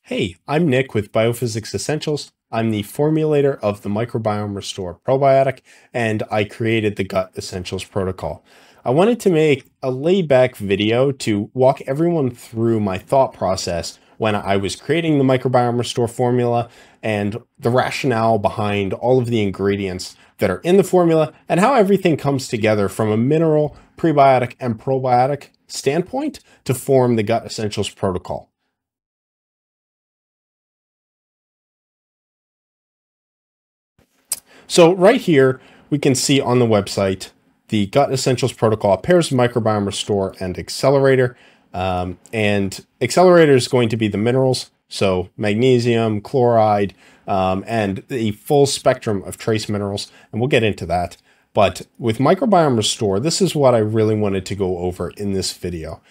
Hey, I'm Nick with Biophysics Essentials. I'm the formulator of the MicroBiome Restore probiotic, and I created the Gut Essentials protocol. I wanted to make a laid-back video to walk everyone through my thought process when I was creating the MicroBiome Restore formula and the rationale behind all of the ingredients that are in the formula and how everything comes together from a mineral, prebiotic, and probiotic standpoint to form the Gut Essentials protocol. So right here, we can see on the website, the Gut Essentials protocol pairs Microbiome Restore and Accelerator. And Accelerator is going to be the minerals, so magnesium, chloride, and the full spectrum of trace minerals. And we'll get into that. But with Microbiome Restore, this is what I really wanted to go over in this video.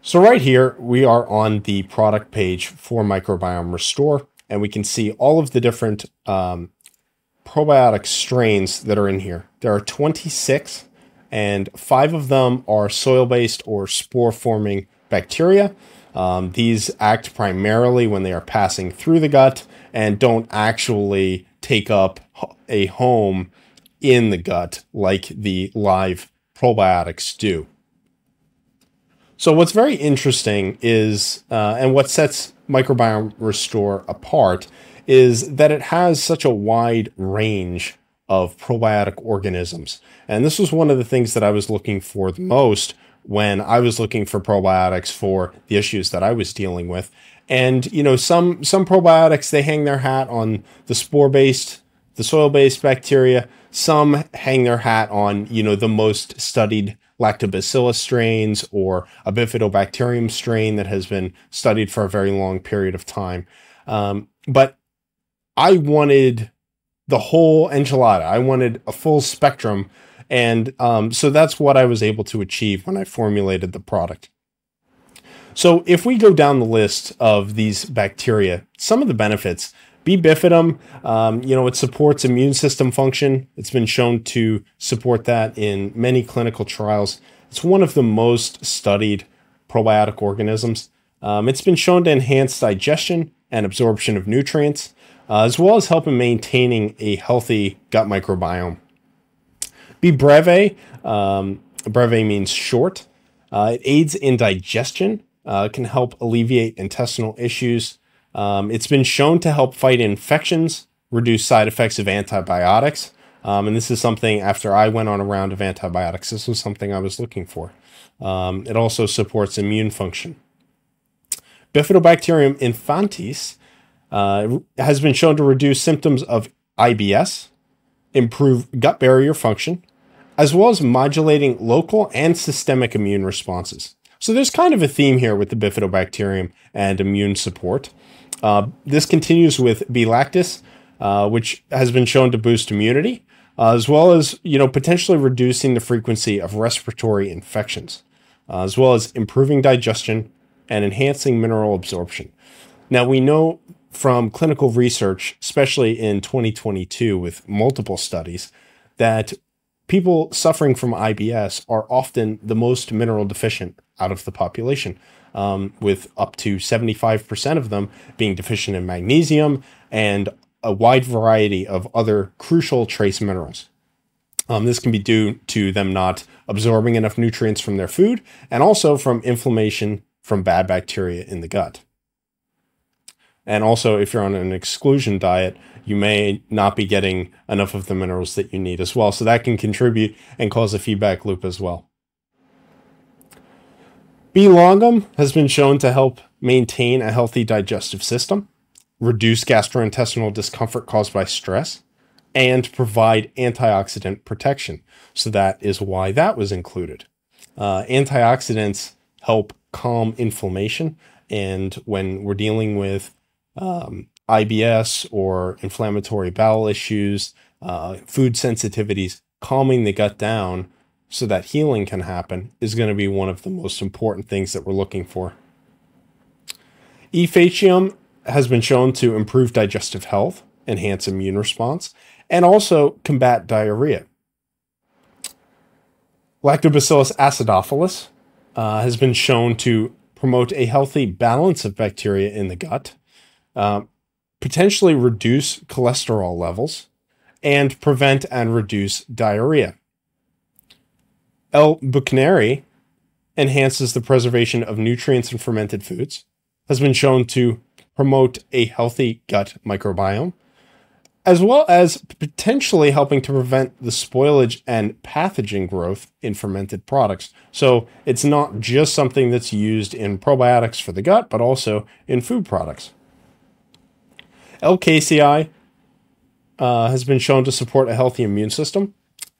So right here, we are on the product page for Microbiome Restore, and we can see all of the different probiotic strains that are in here. There are 26, and 5 of them are soil-based or spore-forming bacteria. These act primarily when they are passing through the gut and don't actually take up a home in the gut like the live probiotics do. So what's very interesting is, and what sets Microbiome Restore apart, is that it has such a wide range of probiotic organisms. And this was one of the things that I was looking for the most when I was looking for probiotics for the issues that I was dealing with. And, you know, some probiotics, they hang their hat on the spore-based, the soil-based bacteria. Some hang their hat on, you know, the most studied lactobacillus strains or a bifidobacterium strain that has been studied for a very long period of time. But I wanted the whole enchilada. I wanted a full spectrum. And so that's what I was able to achieve when I formulated the product. So if we go down the list of these bacteria, some of the benefits, B. bifidum, you know, it supports immune system function. It's been shown to support that in many clinical trials. It's one of the most studied probiotic organisms. It's been shown to enhance digestion and absorption of nutrients, as well as help in maintaining a healthy gut microbiome. B. breve, breve means short. It aids in digestion, can help alleviate intestinal issues. It's been shown to help fight infections, reduce side effects of antibiotics. And this is something, after I went on a round of antibiotics, this was something I was looking for. It also supports immune function. Bifidobacterium infantis has been shown to reduce symptoms of IBS, improve gut barrier function, as well as modulating local and systemic immune responses. So there's kind of a theme here with the bifidobacterium and immune support. This continues with B. lactis, which has been shown to boost immunity, as well as, you know, potentially reducing the frequency of respiratory infections, as well as improving digestion and enhancing mineral absorption. Now, we know from clinical research, especially in 2022 with multiple studies, that people suffering from IBS are often the most mineral deficient out of the population, with up to 75% of them being deficient in magnesium and a wide variety of other crucial trace minerals. This can be due to them not absorbing enough nutrients from their food and also from inflammation from bad bacteria in the gut. And also, if you're on an exclusion diet, you may not be getting enough of the minerals that you need as well. So that can contribute and cause a feedback loop as well. B. longum has been shown to help maintain a healthy digestive system, reduce gastrointestinal discomfort caused by stress, and provide antioxidant protection. So that is why that was included. Antioxidants help calm inflammation. And when we're dealing with IBS or inflammatory bowel issues, food sensitivities, calming the gut down so that healing can happen is going to be one of the most important things that we're looking for. E. faecium has been shown to improve digestive health, enhance immune response, and also combat diarrhea. Lactobacillus acidophilus has been shown to promote a healthy balance of bacteria in the gut, potentially reduce cholesterol levels, and prevent and reduce diarrhea. L-buchneri enhances the preservation of nutrients in fermented foods, has been shown to promote a healthy gut microbiome, as well as potentially helping to prevent the spoilage and pathogen growth in fermented products. So it's not just something that's used in probiotics for the gut, but also in food products. L-casein has been shown to support a healthy immune system,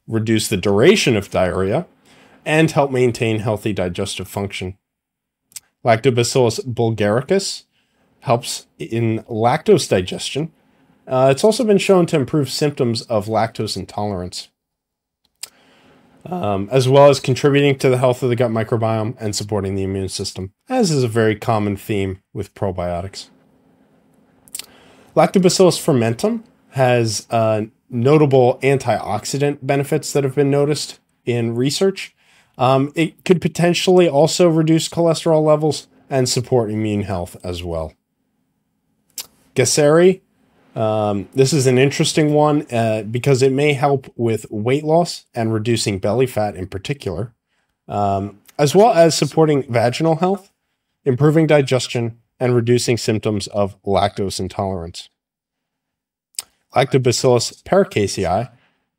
reduce the duration of diarrhea, and help maintain healthy digestive function. Lactobacillus bulgaricus helps in lactose digestion. It's also been shown to improve symptoms of lactose intolerance, as well as contributing to the health of the gut microbiome and supporting the immune system, as is a very common theme with probiotics. Lactobacillus fermentum has notable antioxidant benefits that have been noticed in research. It could potentially also reduce cholesterol levels and support immune health as well. Gaceri, this is an interesting one because it may help with weight loss and reducing belly fat in particular, as well as supporting vaginal health, improving digestion, and reducing symptoms of lactose intolerance. Lactobacillus paracasei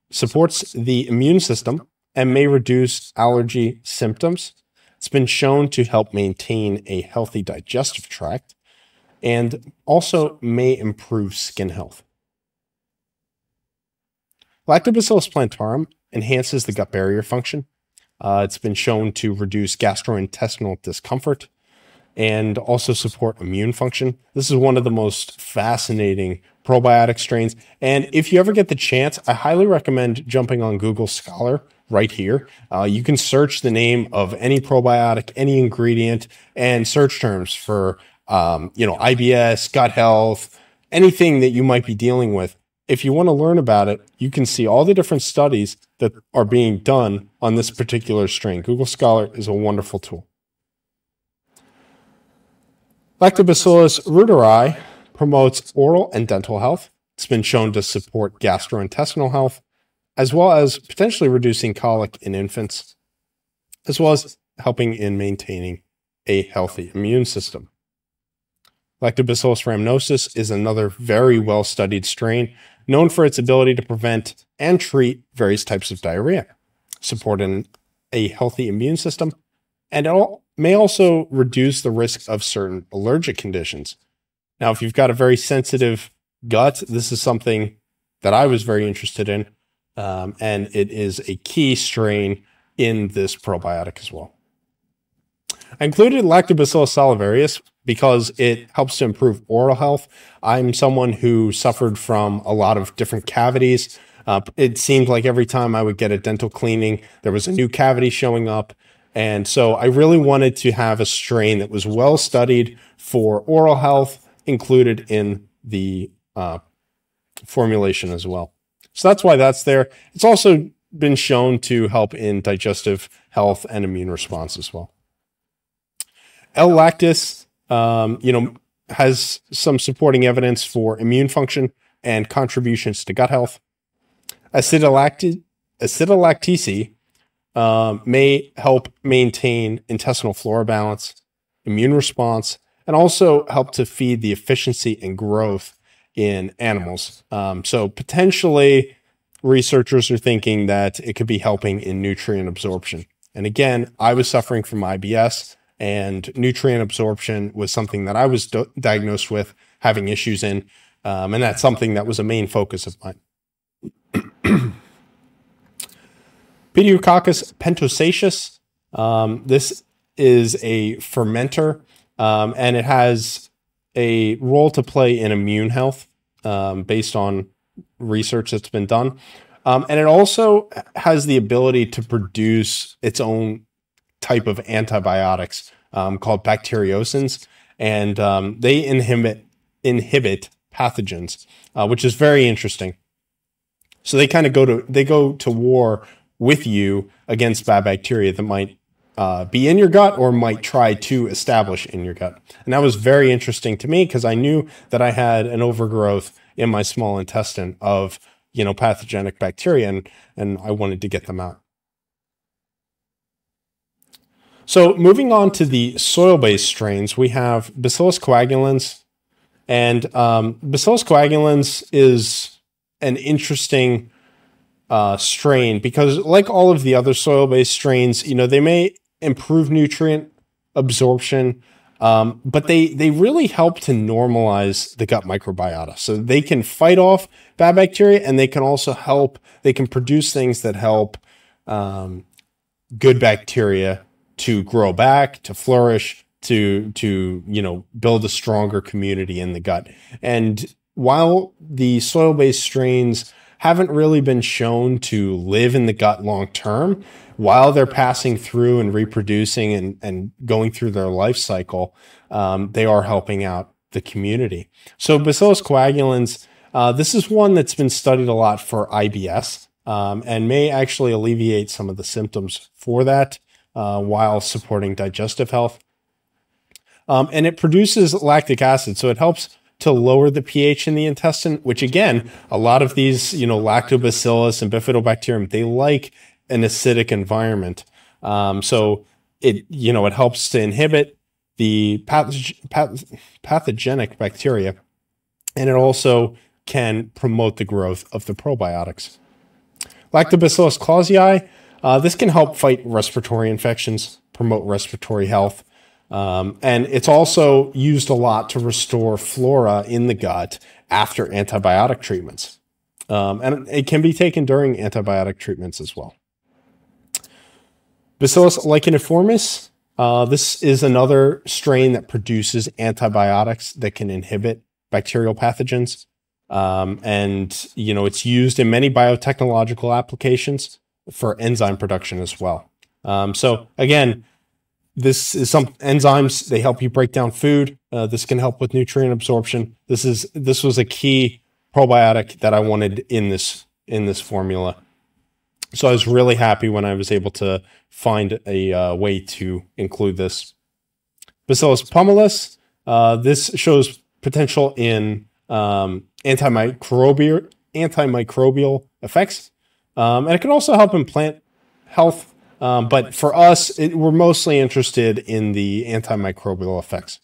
supports the immune system and may reduce allergy symptoms. It's been shown to help maintain a healthy digestive tract and also may improve skin health. Lactobacillus plantarum enhances the gut barrier function. It's been shown to reduce gastrointestinal discomfort and also support immune function. This is one of the most fascinating probiotic strains. And if you ever get the chance, I highly recommend jumping on Google Scholar right here. You can search the name of any probiotic, any ingredient, and search terms for, IBS, gut health, anything that you might be dealing with. If you want to learn about it, you can see all the different studies that are being done on this particular strain. Google Scholar is a wonderful tool. Lactobacillus reuteri promotes oral and dental health. It's been shown to support gastrointestinal health, as well as potentially reducing colic in infants, as well as helping in maintaining a healthy immune system. Lactobacillus rhamnosus is another very well-studied strain, known for its ability to prevent and treat various types of diarrhea, supporting a healthy immune system, and it may also reduce the risk of certain allergic conditions. Now, if you've got a very sensitive gut, this is something that I was very interested in, and it is a key strain in this probiotic as well. I included Lactobacillus salivarius because it helps to improve oral health. I'm someone who suffered from a lot of different cavities. It seemed like every time I would get a dental cleaning, there was a new cavity showing up. And so I really wanted to have a strain that was well studied for oral health included in the formulation as well. So that's why that's there. It's also been shown to help in digestive health and immune response as well. L-lactis, has some supporting evidence for immune function and contributions to gut health. Acetylactese may help maintain intestinal flora balance, immune response, and also help to feed the efficiency and growth in animals. So potentially researchers are thinking that it could be helping in nutrient absorption. And again, I was suffering from IBS, and nutrient absorption was something that I was diagnosed with having issues in. And that's something that was a main focus of mine. Pediococcus pentosaceus. This is a fermenter, and it has a role to play in immune health based on research that's been done. And it also has the ability to produce its own type of antibiotics called bacteriocins, and they inhibit pathogens, which is very interesting. So they kind of go to war with you against bad bacteria that might be in your gut or might try to establish in your gut. And that was very interesting to me because I knew that I had an overgrowth in my small intestine of, pathogenic bacteria, and I wanted to get them out. So moving on to the soil-based strains, we have Bacillus coagulans, and Bacillus coagulans is an interesting strain because, like all of the other soil-based strains, they may improve nutrient absorption, but they really help to normalize the gut microbiota. So they can fight off bad bacteria, and they can also they can produce things that help good bacteria to grow back, to flourish, to build a stronger community in the gut. And while the soil-based strains haven't really been shown to live in the gut long term, while they're passing through and reproducing and going through their life cycle, they are helping out the community. So Bacillus coagulans, this is one that's been studied a lot for IBS, and may actually alleviate some of the symptoms for that while supporting digestive health. And it produces lactic acid, so it helps to lower the pH in the intestine, which again, a lot of these, lactobacillus and bifidobacterium, they like an acidic environment. So it helps to inhibit the pathogenic bacteria, and it also can promote the growth of the probiotics. Lactobacillus clausii, this can help fight respiratory infections, promote respiratory health. And it's also used a lot to restore flora in the gut after antibiotic treatments. And it can be taken during antibiotic treatments as well. Bacillus licheniformis, this is another strain that produces antibiotics that can inhibit bacterial pathogens. And it's used in many biotechnological applications for enzyme production as well. So again, this is some enzymes, they help you break down food. This can help with nutrient absorption. This was a key probiotic that I wanted in this formula. So I was really happy when I was able to find a way to include this. Bacillus pumilus, this shows potential in antimicrobial effects, and it can also help in plant health. But for us, we're mostly interested in the antimicrobial effects.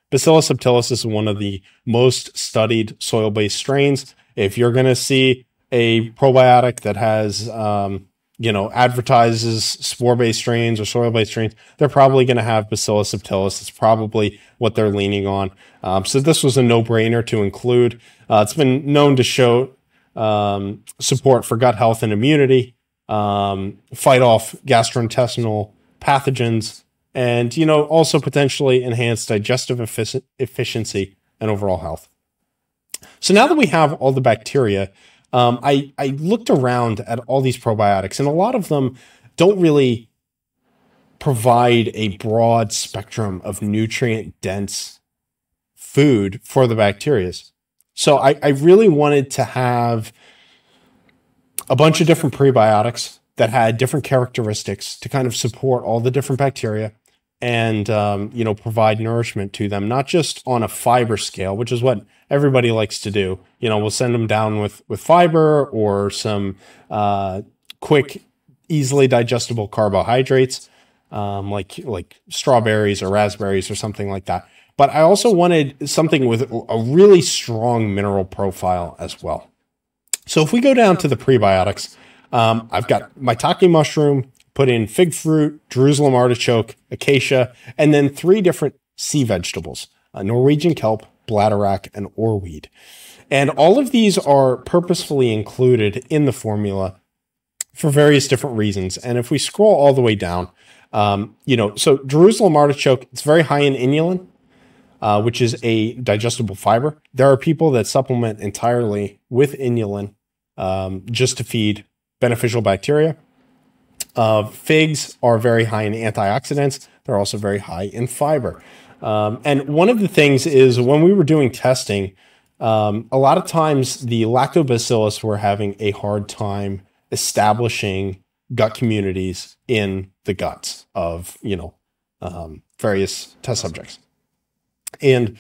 Bacillus subtilis is one of the most studied soil-based strains. If you're going to see a probiotic that has, advertises spore-based strains or soil-based strains, they're probably going to have Bacillus subtilis. It's probably what they're leaning on. So this was a no-brainer to include. It's been known to show support for gut health and immunity, fight off gastrointestinal pathogens, and, also potentially enhance digestive efficiency and overall health. So now that we have all the bacteria, I looked around at all these probiotics, and a lot of them don't really provide a broad spectrum of nutrient-dense food for the bacteria. So I really wanted to have a bunch of different prebiotics that had different characteristics to kind of support all the different bacteria and, provide nourishment to them, not just on a fiber scale, which is what everybody likes to do. We'll send them down with fiber or some quick, easily digestible carbohydrates, like strawberries or raspberries or something like that. But I also wanted something with a really strong mineral profile as well. So if we go down to the prebiotics, I've got maitake mushroom, put in fig fruit, Jerusalem artichoke, acacia, and then 3 different sea vegetables, Norwegian kelp, bladderwrack, and oarweed. And all of these are purposefully included in the formula for various different reasons. And if we scroll all the way down, so Jerusalem artichoke, it's very high in inulin, which is a digestible fiber. There are people that supplement entirely with inulin just to feed beneficial bacteria. Figs are very high in antioxidants. They're also very high in fiber. And one of the things is when we were doing testing, a lot of times the lactobacillus were having a hard time establishing gut communities in the guts of, various test subjects. And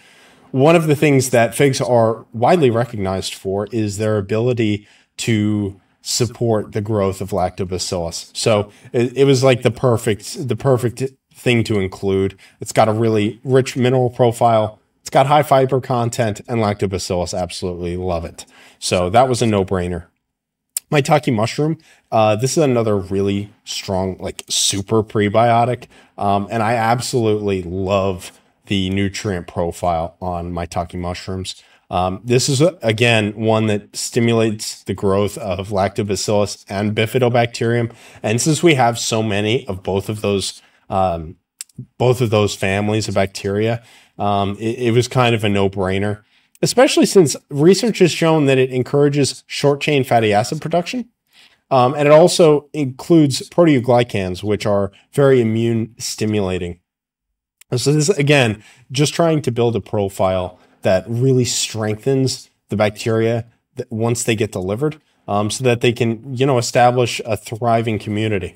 one of the things that figs are widely recognized for is their ability to support the growth of lactobacillus. So it was like the perfect thing to include. It's got a really rich mineral profile. It's got high fiber content, and lactobacillus absolutely love it. So that was a no-brainer. Maitake mushroom. This is another really strong, like super prebiotic. And I absolutely love the nutrient profile on maitake mushrooms. This is, again, one that stimulates the growth of lactobacillus and bifidobacterium. And since we have so many of both of those families of bacteria, it was kind of a no-brainer, especially since research has shown that it encourages short-chain fatty acid production. And it also includes proteoglycans, which are very immune stimulating. So this, again, just trying to build a profile that really strengthens the bacteria once they get delivered, so that they can, establish a thriving community.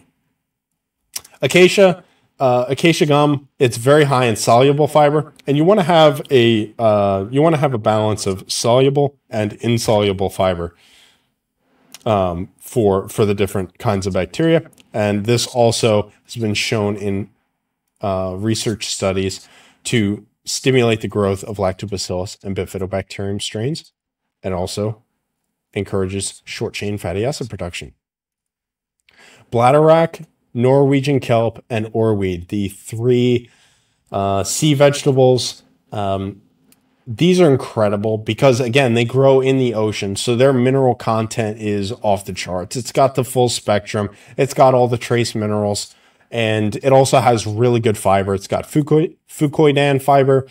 Acacia gum, it's very high in soluble fiber, and you want to have a balance of soluble and insoluble fiber for the different kinds of bacteria. And this also has been shown in research studies to stimulate the growth of lactobacillus and bifidobacterium strains, and also encourages short-chain fatty acid production. Bladderwrack, Norwegian kelp, and oarweed, the three sea vegetables. These are incredible because, again, they grow in the ocean, so their mineral content is off the charts. It's got the full spectrum. It's got all the trace minerals, and it also has really good fiber. It's got fucoidan fiber.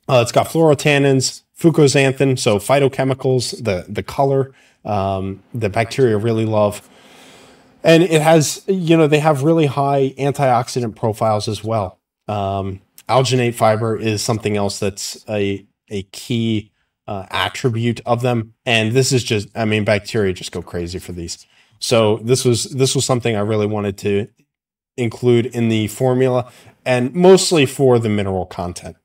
It's got fluorotannins, fucoxanthin, so phytochemicals, the color the bacteria really love. And it has, they have really high antioxidant profiles as well. Alginate fiber is something else that's a key attribute of them. And this is just, bacteria just go crazy for these. So this was something I really wanted to include in the formula, and mostly for the mineral content.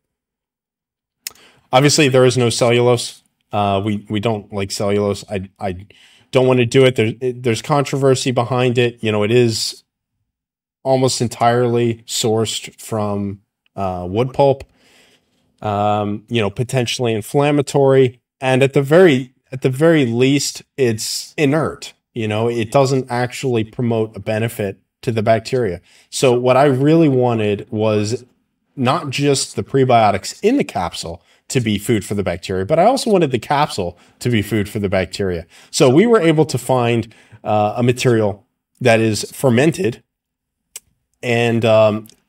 Obviously, there is no cellulose. We don't like cellulose. I don't want to do it. There's controversy behind it. It is almost entirely sourced from wood pulp. Potentially inflammatory, and at the very least, it's inert. It doesn't actually promote a benefit to the bacteria. So what I really wanted was not just the prebiotics in the capsule to be food for the bacteria, but I also wanted the capsule to be food for the bacteria. So we were able to find a material that is fermented, and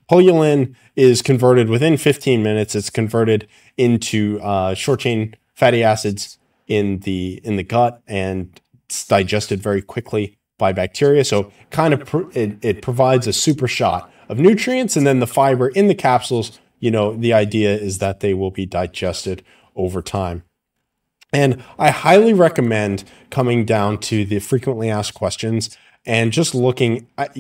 Pullulan is converted within 15 minutes. It's converted into short-chain fatty acids in the gut, and it's digested very quickly by bacteria. So it provides a super shot of nutrients, and then the fiber in the capsules, the idea is that they will be digested over time. And I highly recommend coming down to the frequently asked questions and just looking at,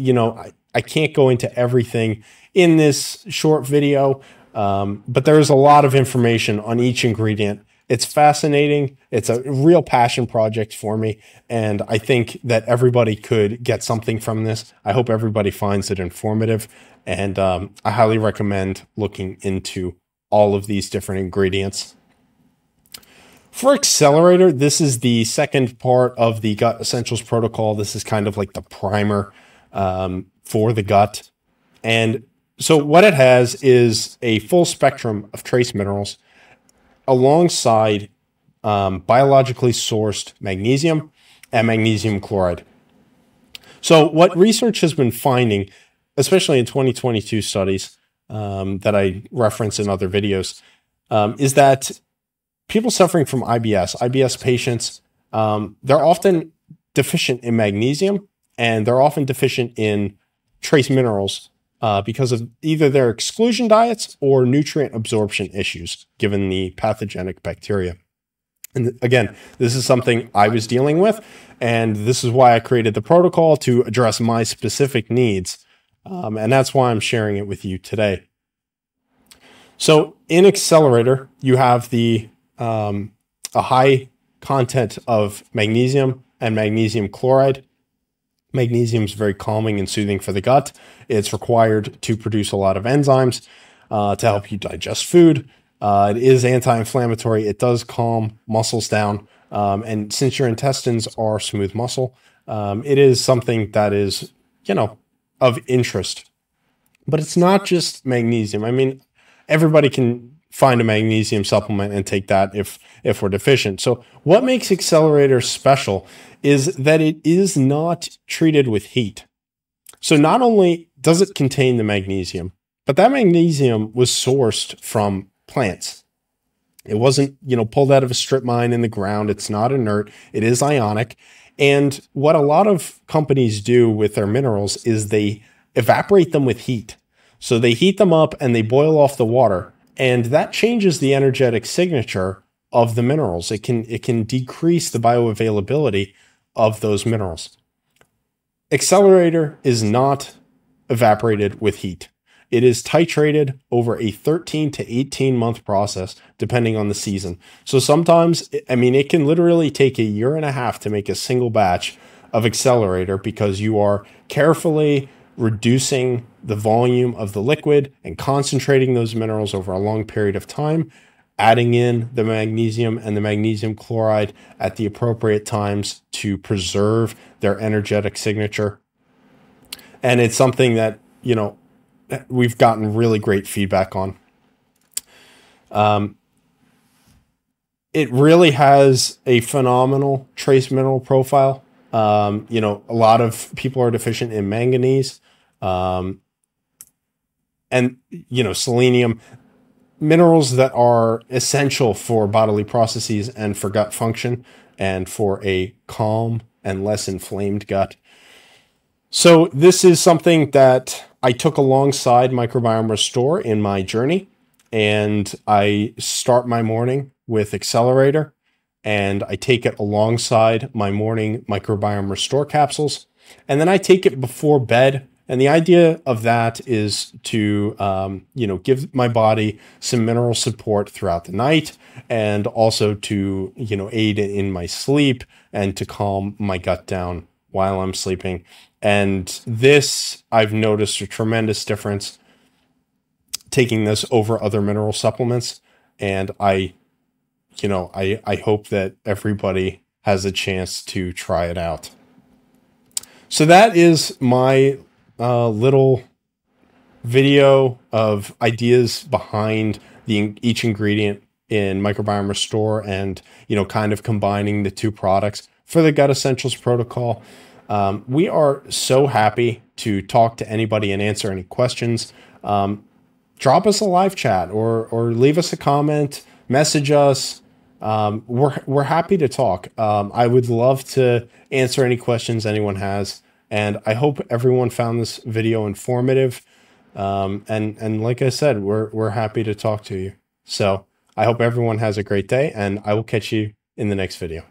I can't go into everything in this short video, but there's a lot of information on each ingredient. It's fascinating. It's a real passion project for me, and I think that everybody could get something from this. I hope everybody finds it informative, and I highly recommend looking into all of these different ingredients. For Accelerator, this is the second part of the Gut Essentials protocol. This is kind of like the primer for the gut. And so what it has is a full spectrum of trace minerals alongside biologically sourced magnesium and magnesium chloride. So what research has been finding, especially in 2022 studies that I reference in other videos, is that people suffering from IBS patients, they're often deficient in magnesium, and they're often deficient in trace minerals because of either their exclusion diets or nutrient absorption issues, given the pathogenic bacteria. And again, this is something I was dealing with, and this is why I created the protocol to address my specific needs. And that's why I'm sharing it with you today. So in Accelerator, you have a high content of magnesium and magnesium chloride. Magnesium is very calming and soothing for the gut. It's required to produce a lot of enzymes to help you digest food. It is anti-inflammatory. It does calm muscles down. And since your intestines are smooth muscle, it is something that is, of interest. But it's not just magnesium. I mean, everybody can find a magnesium supplement and take that if we're deficient. So what makes Accelerator special is that it is not treated with heat. So not only does it contain the magnesium, but that magnesium was sourced from plants. It wasn't, pulled out of a strip mine in the ground. It's not inert. It is ionic. And what a lot of companies do with their minerals is they evaporate them with heat. So they heat them up and they boil off the water, and that changes the energetic signature of the minerals. It can decrease the bioavailability of those minerals. Accelerator is not evaporated with heat. It is titrated over a 13 to 18 month process, depending on the season. So sometimes, it can literally take a year and a half to make a single batch of Accelerator because you are carefully reducing the volume of the liquid and concentrating those minerals over a long period of time, adding in the magnesium and the magnesium chloride at the appropriate times to preserve their energetic signature. And it's something that, we've gotten really great feedback on. It really has a phenomenal trace mineral profile. A lot of people are deficient in manganese, and selenium, minerals that are essential for bodily processes and for gut function and for a calm and less inflamed gut. So this is something that I took alongside MicroBiome Restore in my journey, and I start my morning with Accelerator, and I take it alongside my morning MicroBiome Restore capsules, and then I take it before bed. And the idea of that is to, give my body some mineral support throughout the night, and also to, aid in my sleep and to calm my gut down while I'm sleeping. And this, I've noticed a tremendous difference taking this over other mineral supplements. And I hope that everybody has a chance to try it out. So that is my little video of ideas behind each ingredient in MicroBiome Restore, and kind of combining the two products for the Gut Essentials protocol. We are so happy to talk to anybody and answer any questions. Drop us a live chat or leave us a comment, message us. We're happy to talk. I would love to answer any questions anyone has. And I hope everyone found this video informative. And like I said, we're happy to talk to you. So I hope everyone has a great day, and I will catch you in the next video.